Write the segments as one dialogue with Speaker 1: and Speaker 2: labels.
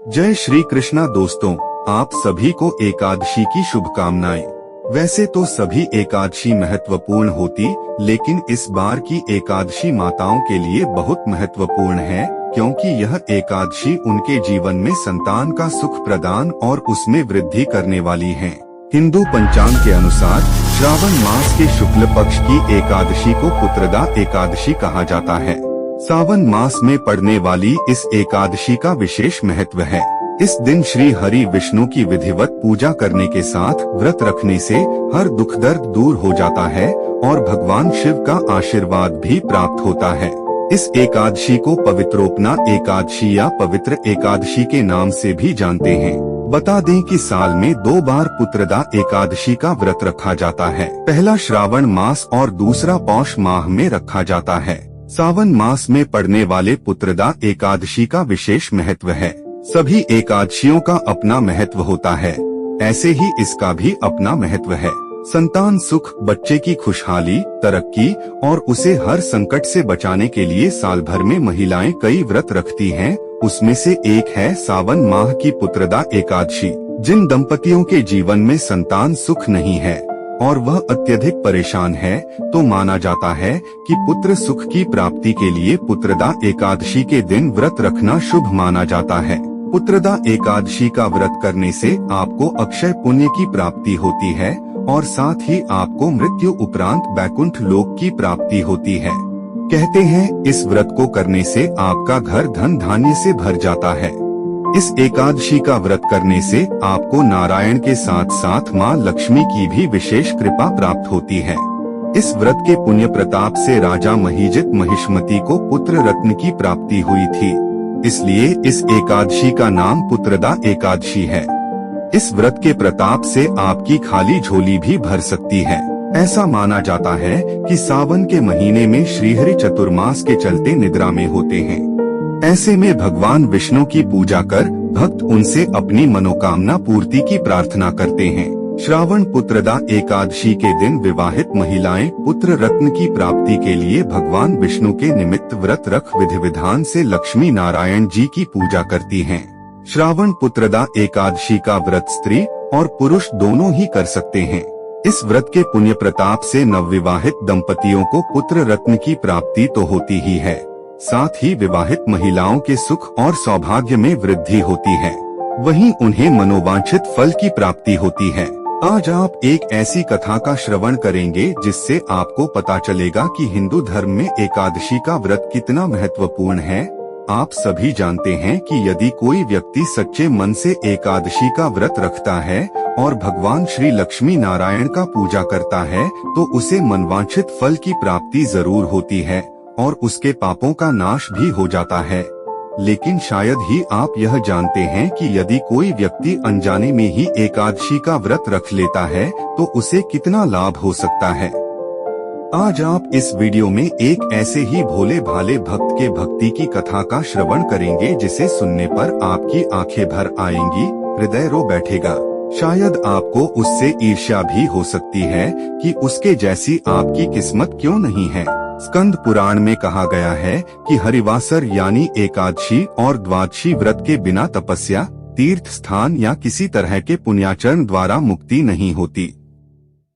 Speaker 1: जय श्री कृष्णा दोस्तों, आप सभी को एकादशी की शुभकामनाएं। वैसे तो सभी एकादशी महत्वपूर्ण होती, लेकिन इस बार की एकादशी माताओं के लिए बहुत महत्वपूर्ण है, क्योंकि यह एकादशी उनके जीवन में संतान का सुख प्रदान और उसमें वृद्धि करने वाली है। हिंदू पंचांग के अनुसार श्रावण मास के शुक्ल पक्ष की एकादशी को पुत्रदा एकादशी कहा जाता है। सावन मास में पड़ने वाली इस एकादशी का विशेष महत्व है। इस दिन श्री हरि विष्णु की विधिवत पूजा करने के साथ व्रत रखने से हर दुख दर्द दूर हो जाता है और भगवान शिव का आशीर्वाद भी प्राप्त होता है। इस एकादशी को पवित्रोपना एकादशी या पवित्र एकादशी के नाम से भी जानते हैं। बता दें कि साल में 2 बार पुत्रदा एकादशी का व्रत रखा जाता है। पहला श्रावण मास और दूसरा पौष माह में रखा जाता है। सावन मास में पड़ने वाले पुत्रदा एकादशी का विशेष महत्व है। सभी एकादशियों का अपना महत्व होता है, ऐसे ही इसका भी अपना महत्व है। संतान सुख, बच्चे की खुशहाली, तरक्की और उसे हर संकट से बचाने के लिए साल भर में महिलाएं कई व्रत रखती हैं। उसमें से एक है सावन माह की पुत्रदा एकादशी। जिन दंपतियों के जीवन में संतान सुख नहीं है और वह अत्यधिक परेशान है, तो माना जाता है कि पुत्र सुख की प्राप्ति के लिए पुत्रदा एकादशी के दिन व्रत रखना शुभ माना जाता है। पुत्रदा एकादशी का व्रत करने से आपको अक्षय पुण्य की प्राप्ति होती है और साथ ही आपको मृत्यु उपरांत वैकुंठ लोक की प्राप्ति होती है। कहते हैं इस व्रत को करने से आपका घर धन धान्य से भर जाता है। इस एकादशी का व्रत करने से आपको नारायण के साथ साथ माँ लक्ष्मी की भी विशेष कृपा प्राप्त होती है। इस व्रत के पुण्य प्रताप से राजा महिजित महिष्मती को पुत्र रत्न की प्राप्ति हुई थी, इसलिए इस एकादशी का नाम पुत्रदा एकादशी है। इस व्रत के प्रताप से आपकी खाली झोली भी भर सकती है। ऐसा माना जाता है कि सावन के महीने में श्रीहरि चतुर्मास के चलते निद्रा में होते हैं। ऐसे में भगवान विष्णु की पूजा कर भक्त उनसे अपनी मनोकामना पूर्ति की प्रार्थना करते हैं। श्रावण पुत्रदा एकादशी के दिन विवाहित महिलाएं पुत्र रत्न की प्राप्ति के लिए भगवान विष्णु के निमित्त व्रत रख विधि विधान से लक्ष्मी नारायण जी की पूजा करती हैं। श्रावण पुत्रदा एकादशी का व्रत स्त्री और पुरुष दोनों ही कर सकते हैं। इस व्रत के पुण्य प्रताप से नवविवाहित दंपतियों को पुत्र रत्न की प्राप्ति तो होती ही है, साथ ही विवाहित महिलाओं के सुख और सौभाग्य में वृद्धि होती है। वहीं उन्हें मनोवांछित फल की प्राप्ति होती है। आज आप एक ऐसी कथा का श्रवण करेंगे जिससे आपको पता चलेगा कि हिंदू धर्म में एकादशी का व्रत कितना महत्वपूर्ण है। आप सभी जानते हैं कि यदि कोई व्यक्ति सच्चे मन से एकादशी का व्रत रखता है और भगवान श्री लक्ष्मी नारायण का पूजा करता है, तो उसे मनवांछित फल की प्राप्ति जरूर होती है और उसके पापों का नाश भी हो जाता है। लेकिन शायद ही आप यह जानते हैं कि यदि कोई व्यक्ति अनजाने में ही एकादशी का व्रत रख लेता है तो उसे कितना लाभ हो सकता है। आज आप इस वीडियो में एक ऐसे ही भोले भाले भक्त के भक्ति की कथा का श्रवण करेंगे जिसे सुनने पर आपकी आंखें भर आएंगी, हृदय रो बैठेगा। शायद आपको उससे ईर्ष्या भी हो सकती है कि उसके जैसी आपकी किस्मत क्यों नहीं है। स्कंद पुराण में कहा गया है कि हरिवासर यानी एकादशी और द्वादशी व्रत के बिना तपस्या, तीर्थ स्थान या किसी तरह के पुण्याचरण द्वारा मुक्ति नहीं होती।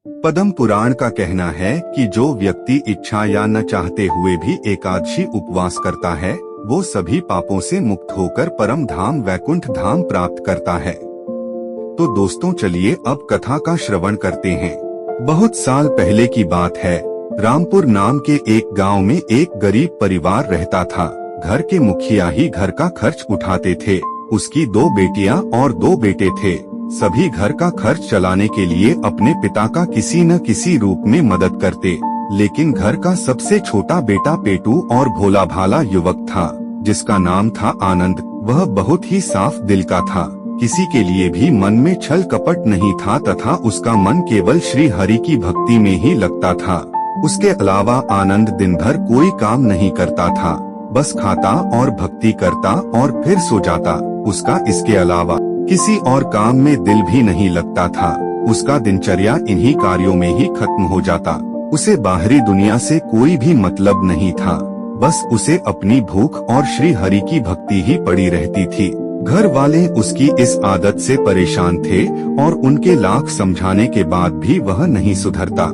Speaker 1: पद्म पुराण का कहना है कि जो व्यक्ति इच्छा या न चाहते हुए भी एकादशी उपवास करता है, वो सभी पापों से मुक्त होकर परम धाम वैकुंठ धाम प्राप्त करता है। तो दोस्तों चलिए अब कथा का श्रवण करते हैं। बहुत साल पहले की बात है। रामपुर नाम के एक गांव में एक गरीब परिवार रहता था। घर के मुखिया ही घर का खर्च उठाते थे। उसकी 2 बेटियां और 2 बेटे थे। सभी घर का खर्च चलाने के लिए अपने पिता का किसी न किसी रूप में मदद करते, लेकिन घर का सबसे छोटा बेटा पेटू और भोला भाला युवक था, जिसका नाम था आनंद। वह बहुत ही साफ दिल का था, किसी के लिए भी मन में छल कपट नहीं था तथा उसका मन केवल श्री हरि की भक्ति में ही लगता था। उसके अलावा आनंद दिन भर कोई काम नहीं करता था, बस खाता और भक्ति करता और फिर सो जाता। उसका इसके अलावा किसी और काम में दिल भी नहीं लगता था। उसका दिनचर्या इन्हीं कार्यों में ही खत्म हो जाता। उसे बाहरी दुनिया से कोई भी मतलब नहीं था, बस उसे अपनी भूख और श्री हरि की भक्ति ही पड़ी रहती थी। घर वाले उसकी इस आदत से परेशान थे और उनके लाख समझाने के बाद भी वह नहीं सुधरता।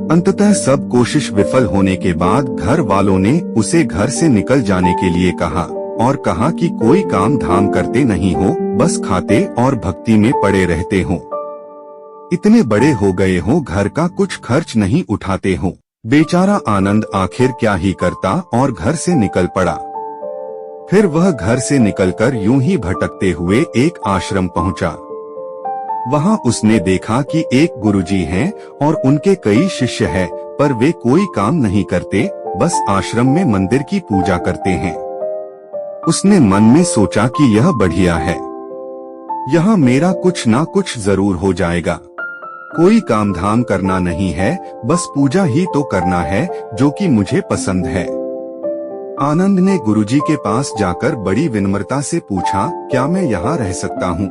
Speaker 1: अंततः सब कोशिश विफल होने के बाद घर वालों ने उसे घर से निकल जाने के लिए कहा और कहा कि कोई काम धाम करते नहीं हो, बस खाते और भक्ति में पड़े रहते हो। इतने बड़े हो गए हो, घर का कुछ खर्च नहीं उठाते हो। बेचारा आनंद आखिर क्या ही करता और घर से निकल पड़ा। फिर वह घर से निकलकर यूं ही भटकते हुए एक आश्रम पहुंचा। वहां उसने देखा कि एक गुरुजी हैं और उनके कई शिष्य हैं, पर वे कोई काम नहीं करते, बस आश्रम में मंदिर की पूजा करते हैं। उसने मन में सोचा कि यह बढ़िया है, यहाँ मेरा कुछ ना कुछ जरूर हो जाएगा। कोई काम धाम करना नहीं है, बस पूजा ही तो करना है जो कि मुझे पसंद है। आनंद ने गुरुजी के पास जाकर बड़ी विनम्रता से पूछा, क्या मैं यहाँ रह सकता हूँ?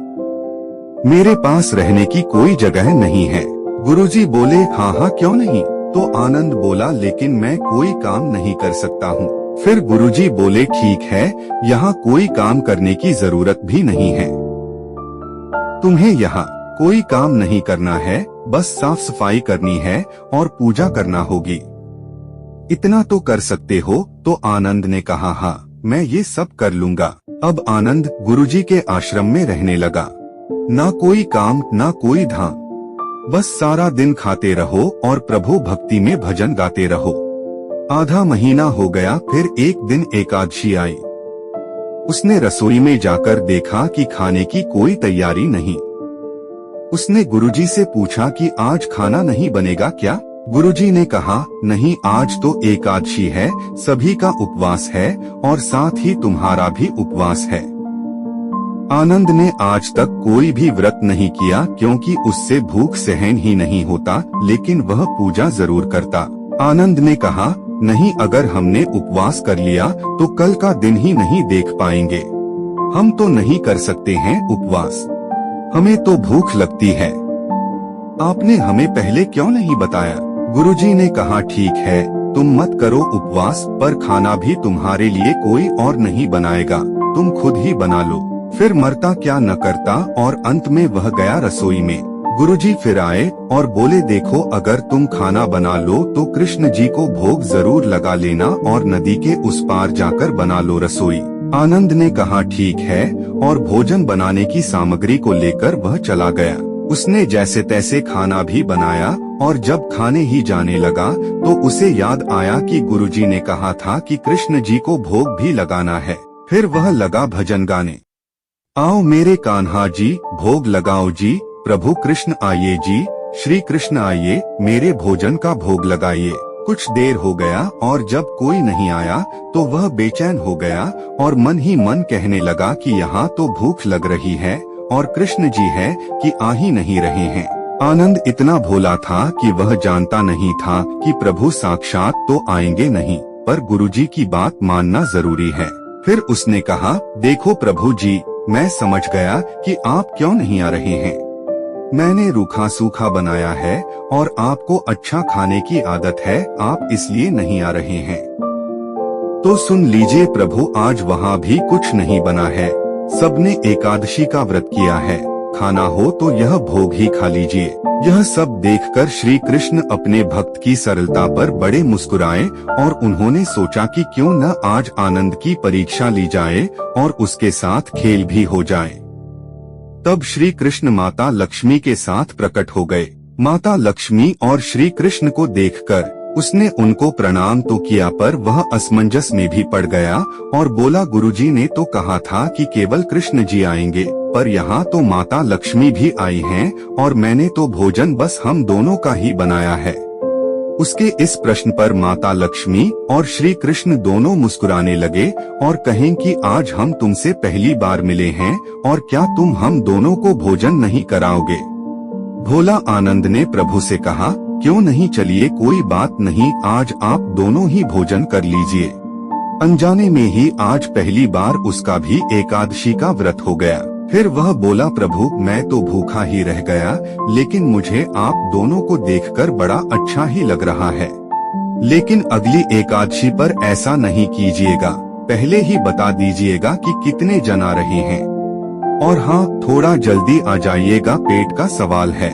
Speaker 1: मेरे पास रहने की कोई जगह नहीं है। गुरुजी बोले, हाँ हाँ क्यों नहीं। तो आनंद बोला, लेकिन मैं कोई काम नहीं कर सकता हूँ। फिर गुरुजी बोले, ठीक है, यहाँ कोई काम करने की जरूरत भी नहीं है। तुम्हें यहाँ कोई काम नहीं करना है, बस साफ सफाई करनी है और पूजा करना होगी। इतना तो कर सकते हो? तो आनंद ने कहा, हाँ मैं ये सब कर लूंगा। अब आनंद गुरुजी के आश्रम में रहने लगा। ना कोई काम ना कोई धाम, बस सारा दिन खाते रहो और प्रभु भक्ति में भजन गाते रहो। आधा महीना हो गया, फिर एक दिन एकादशी आई। उसने रसोई में जाकर देखा कि खाने की कोई तैयारी नहीं। उसने गुरुजी से पूछा कि आज खाना नहीं बनेगा क्या? गुरुजी ने कहा, नहीं, आज तो एकादशी है, सभी का उपवास है और साथ ही तुम्हारा भी उपवास है। आनंद ने आज तक कोई भी व्रत नहीं किया क्योंकि उससे भूख सहन ही नहीं होता, लेकिन वह पूजा जरूर करता। आनंद ने कहा, नहीं, अगर हमने उपवास कर लिया तो कल का दिन ही नहीं देख पाएंगे। हम तो नहीं कर सकते हैं उपवास, हमें तो भूख लगती है। आपने हमें पहले क्यों नहीं बताया? गुरुजी ने कहा, ठीक है, तुम मत करो उपवास, पर खाना भी तुम्हारे लिए कोई और नहीं बनाएगा, तुम खुद ही बना लो। फिर मरता क्या न करता और अंत में वह गया रसोई में। गुरुजी फिर आए और बोले, देखो, अगर तुम खाना बना लो तो कृष्ण जी को भोग जरूर लगा लेना और नदी के उस पार जाकर बना लो रसोई। आनंद ने कहा, ठीक है, और भोजन बनाने की सामग्री को लेकर वह चला गया। उसने जैसे तैसे खाना भी बनाया और जब खाने ही जाने लगा तो उसे याद आया कि गुरुजी ने कहा था कि कृष्ण जी को भोग भी लगाना है। फिर वह लगा भजन गाने, आओ मेरे कान्हा जी, भोग लगाओ जी, प्रभु कृष्ण आइए जी, श्री कृष्ण आइए, मेरे भोजन का भोग लगाइए। कुछ देर हो गया और जब कोई नहीं आया तो वह बेचैन हो गया और मन ही मन कहने लगा कि यहाँ तो भूख लग रही है और कृष्ण जी है कि आ ही नहीं रहे हैं। आनंद इतना भोला था कि वह जानता नहीं था कि प्रभु साक्षात तो आएंगे नहीं, पर गुरुजी की बात मानना जरूरी है। फिर उसने कहा, देखो प्रभु जी, मैं समझ गया कि आप क्यों नहीं आ रहे हैं। मैंने रूखा सूखा बनाया है और आपको अच्छा खाने की आदत है, आप इसलिए नहीं आ रहे हैं। तो सुन लीजिए प्रभु, आज वहाँ भी कुछ नहीं बना है, सबने एकादशी का व्रत किया है, खाना हो तो यह भोग ही खा लीजिए। यह सब देखकर श्री कृष्ण अपने भक्त की सरलता पर बड़े मुस्कुराए और उन्होंने सोचा कि क्यों न आज आनंद की परीक्षा ली जाए और उसके साथ खेल भी हो जाए। तब श्री कृष्ण माता लक्ष्मी के साथ प्रकट हो गए। माता लक्ष्मी और श्री कृष्ण को देखकर उसने उनको प्रणाम तो किया, पर वह असमंजस में भी पड़ गया और बोला, गुरुजी ने तो कहा था कि केवल कृष्ण जी आएंगे, पर यहाँ तो माता लक्ष्मी भी आई हैं और मैंने तो भोजन बस हम दोनों का ही बनाया है। उसके इस प्रश्न पर माता लक्ष्मी और श्री कृष्ण दोनों मुस्कुराने लगे और कहें कि आज हम तुमसे पहली बार मिले हैं और क्या तुम हम दोनों को भोजन नहीं कराओगे? भोला आनंद ने प्रभु से कहा, क्यों नहीं, चलिए कोई बात नहीं, आज आप दोनों ही भोजन कर लीजिए। अनजाने में ही आज पहली बार उसका भी एकादशी का व्रत हो गया। फिर वह बोला, प्रभु मैं तो भूखा ही रह गया, लेकिन मुझे आप दोनों को देखकर बड़ा अच्छा ही लग रहा है। लेकिन अगली एकादशी पर ऐसा नहीं कीजिएगा, पहले ही बता दीजिएगा कि कितने जन आ रहे हैं, और हाँ, थोड़ा जल्दी आ जाइएगा, पेट का सवाल है।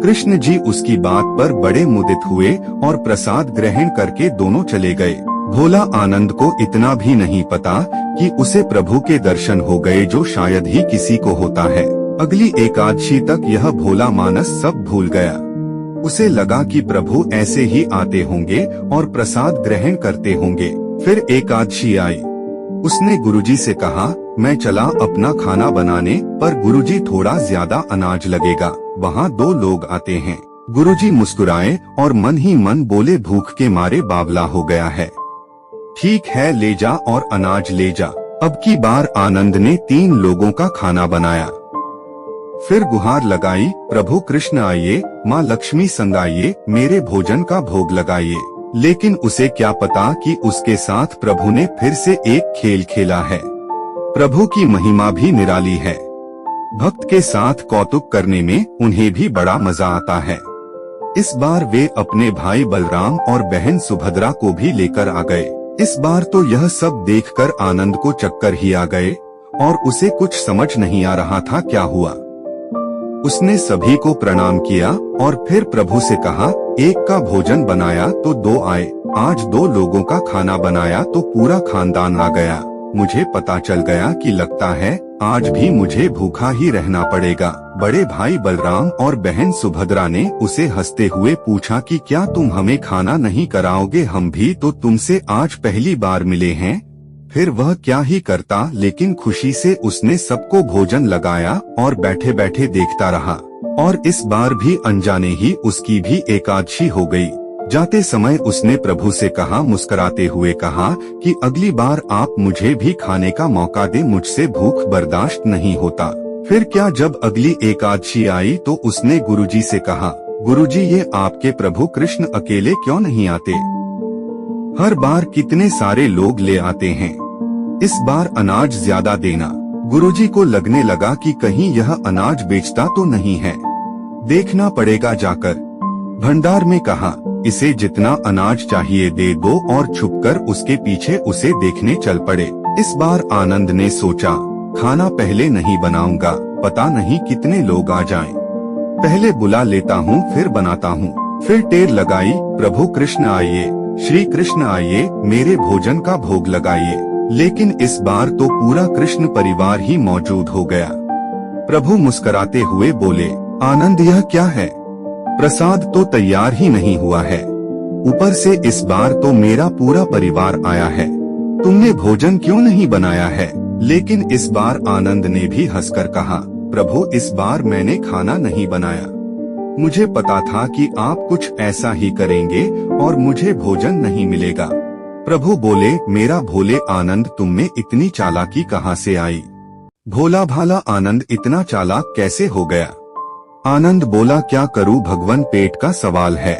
Speaker 1: कृष्ण जी उसकी बात पर बड़े मुदित हुए और प्रसाद ग्रहण करके दोनों चले गए। भोला आनंद को इतना भी नहीं पता कि उसे प्रभु के दर्शन हो गए, जो शायद ही किसी को होता है। अगली एकादशी तक यह भोला मानस सब भूल गया। उसे लगा कि प्रभु ऐसे ही आते होंगे और प्रसाद ग्रहण करते होंगे। फिर एकादशी आई। उसने गुरुजी से कहा, मैं चला अपना खाना बनाने, पर गुरुजी थोड़ा ज्यादा अनाज लगेगा, वहाँ 2 लोग आते हैं। गुरुजी मुस्कुराए और मन ही मन बोले, भूख के मारे बावला हो गया है। ठीक है, ले जा और अनाज ले जा। अब की बार आनंद ने 3 लोगों का खाना बनाया। फिर गुहार लगाई, प्रभु कृष्ण आइए, माँ लक्ष्मी संग आइए, मेरे भोजन का भोग लगाइए। लेकिन उसे क्या पता कि उसके साथ प्रभु ने फिर से एक खेल खेला है। प्रभु की महिमा भी निराली है। भक्त के साथ कौतुक करने में उन्हें भी बड़ा मजा आता है। इस बार वे अपने भाई बलराम और बहन सुभद्रा को भी लेकर आ गए। इस बार तो यह सब देखकर आनंद को चक्कर ही आ गए और उसे कुछ समझ नहीं आ रहा था क्या हुआ। उसने सभी को प्रणाम किया और फिर प्रभु से कहा, एक का भोजन बनाया तो 2 आए, आज 2 लोगों का खाना बनाया तो पूरा खानदान आ गया। मुझे पता चल गया कि लगता है आज भी मुझे भूखा ही रहना पड़ेगा। बड़े भाई बलराम और बहन सुभद्रा ने उसे हंसते हुए पूछा कि क्या तुम हमें खाना नहीं कराओगे, हम भी तो तुमसे आज पहली बार मिले हैं। फिर वह क्या ही करता, लेकिन खुशी से उसने सबको भोजन लगाया और बैठे बैठे देखता रहा। और इस बार भी अनजाने ही उसकी भी एकादशी हो गई। जाते समय उसने प्रभु से कहा, मुस्कुराते हुए कहा कि अगली बार आप मुझे भी खाने का मौका दे, मुझसे भूख बर्दाश्त नहीं होता। फिर क्या, जब अगली एकादशी आई तो उसने गुरुजी से कहा, गुरुजी ये आपके प्रभु कृष्ण अकेले क्यों नहीं आते? हर बार कितने सारे लोग ले आते हैं, इस बार अनाज ज्यादा देना। गुरुजी को लगने लगा कि कहीं यह अनाज बेचता तो नहीं है, देखना पड़ेगा जाकर। भंडार में कहा, इसे जितना अनाज चाहिए दे दो, और छुपकर उसके पीछे उसे देखने चल पड़े। इस बार आनंद ने सोचा, खाना पहले नहीं बनाऊंगा, पता नहीं कितने लोग आ जाएं। पहले बुला लेता हूँ फिर बनाता हूँ। फिर टेर लगाई, प्रभु कृष्ण आइए, श्री कृष्ण आइए, मेरे भोजन का भोग लगाइए। लेकिन इस बार तो पूरा कृष्ण परिवार ही मौजूद हो गया। प्रभु मुस्कुराते हुए बोले, आनंद यह क्या है? प्रसाद तो तैयार ही नहीं हुआ है, ऊपर से इस बार तो मेरा पूरा परिवार आया है, तुमने भोजन क्यों नहीं बनाया है? लेकिन इस बार आनंद ने भी हंसकर कहा, प्रभु इस बार मैंने खाना नहीं बनाया, मुझे पता था कि आप कुछ ऐसा ही करेंगे और मुझे भोजन नहीं मिलेगा। प्रभु बोले, मेरा भोले आनंद, तुम में इतनी चालाकी कहाँ से आई? भोला भाला आनंद इतना चालाक कैसे हो गया? आनंद बोला, क्या करूं भगवान, पेट का सवाल है।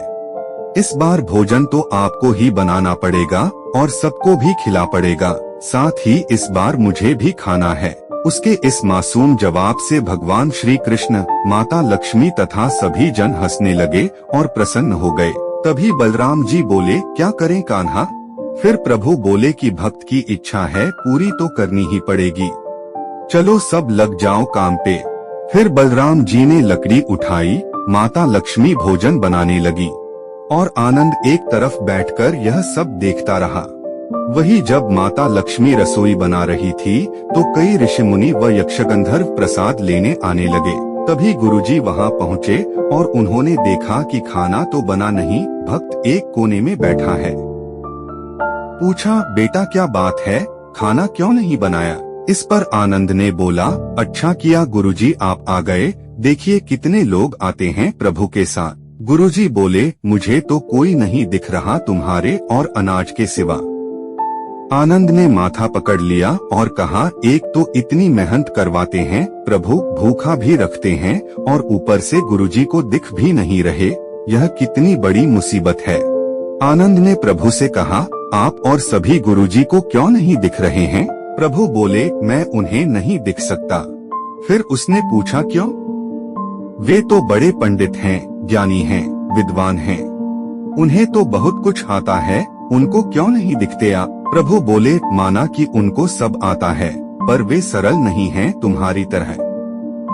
Speaker 1: इस बार भोजन तो आपको ही बनाना पड़ेगा और सबको भी खिला पड़ेगा, साथ ही इस बार मुझे भी खाना है। उसके इस मासूम जवाब से भगवान श्री कृष्ण, माता लक्ष्मी तथा सभी जन हंसने लगे और प्रसन्न हो गए। तभी बलराम जी बोले, क्या करें कान्हा? फिर प्रभु बोले कि भक्त की इच्छा है, पूरी तो करनी ही पड़ेगी, चलो सब लग जाओ काम पे। फिर बलराम जी ने लकड़ी उठाई, माता लक्ष्मी भोजन बनाने लगी और आनंद एक तरफ बैठकर यह सब देखता रहा। वही जब माता लक्ष्मी रसोई बना रही थी तो कई ऋषि मुनि व यक्षगंधर्व प्रसाद लेने आने लगे। तभी गुरुजी वहां पहुंचे और उन्होंने देखा कि खाना तो बना नहीं, भक्त एक कोने में बैठा है। पूछा, बेटा क्या बात है, खाना क्यों नहीं बनाया? इस पर आनंद ने बोला, अच्छा किया गुरुजी आप आ गए, देखिए कितने लोग आते हैं प्रभु के साथ। गुरुजी बोले, मुझे तो कोई नहीं दिख रहा तुम्हारे और अनाज के सिवा। आनंद ने माथा पकड़ लिया और कहा, एक तो इतनी मेहनत करवाते हैं, प्रभु भूखा भी रखते हैं और ऊपर से गुरुजी को दिख भी नहीं रहे, यह कितनी बड़ी मुसीबत है। आनंद ने प्रभु से कहा, आप और सभी गुरुजी को क्यों नहीं दिख रहे हैं? प्रभु बोले, मैं उन्हें नहीं दिख सकता। फिर उसने पूछा, क्यों? वे तो बड़े पंडित हैं, ज्ञानी हैं, विद्वान हैं, उन्हें तो बहुत कुछ आता है, उनको क्यों नहीं दिखते आप? प्रभु बोले, माना कि उनको सब आता है, पर वे सरल नहीं हैं तुम्हारी तरह,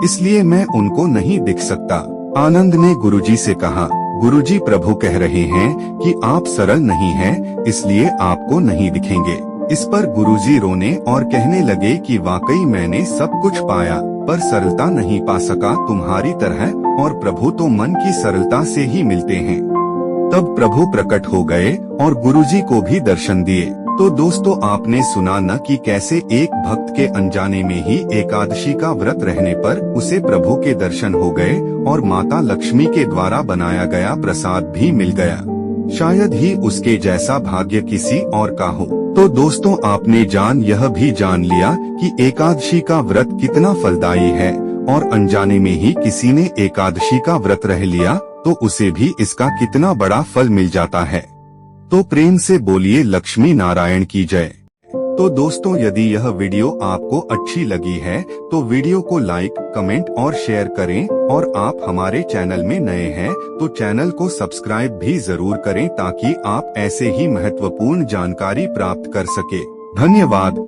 Speaker 1: इसलिए मैं उनको नहीं दिख सकता। आनंद ने गुरुजी से कहा, गुरुजी प्रभु कह रहे हैं कि आप सरल नहीं हैं, इसलिए आपको नहीं दिखेंगे। इस पर गुरुजी रोने और कहने लगे कि वाकई मैंने सब कुछ पाया, पर सरलता नहीं पा सका तुम्हारी तरह, और प्रभु तो मन की सरलता से ही मिलते हैं। तब प्रभु प्रकट हो गए और गुरुजी को भी दर्शन दिए। तो दोस्तों, आपने सुना न कि कैसे एक भक्त के अनजाने में ही एकादशी का व्रत रहने पर उसे प्रभु के दर्शन हो गए और माता लक्ष्मी के द्वारा बनाया गया प्रसाद भी मिल गया। शायद ही उसके जैसा भाग्य किसी और का हो। तो दोस्तों, आपने यह भी जान लिया कि एकादशी का व्रत कितना फलदायी है, और अनजाने में ही किसी ने एकादशी का व्रत रह लिया तो उसे भी इसका कितना बड़ा फल मिल जाता है। तो प्रेम से बोलिए लक्ष्मी नारायण की जय। तो दोस्तों, यदि यह वीडियो आपको अच्छी लगी है तो वीडियो को लाइक, कमेंट और शेयर करें, और आप हमारे चैनल में नए हैं तो चैनल को सब्सक्राइब भी जरूर करें, ताकि आप ऐसे ही महत्वपूर्ण जानकारी प्राप्त कर सके। धन्यवाद।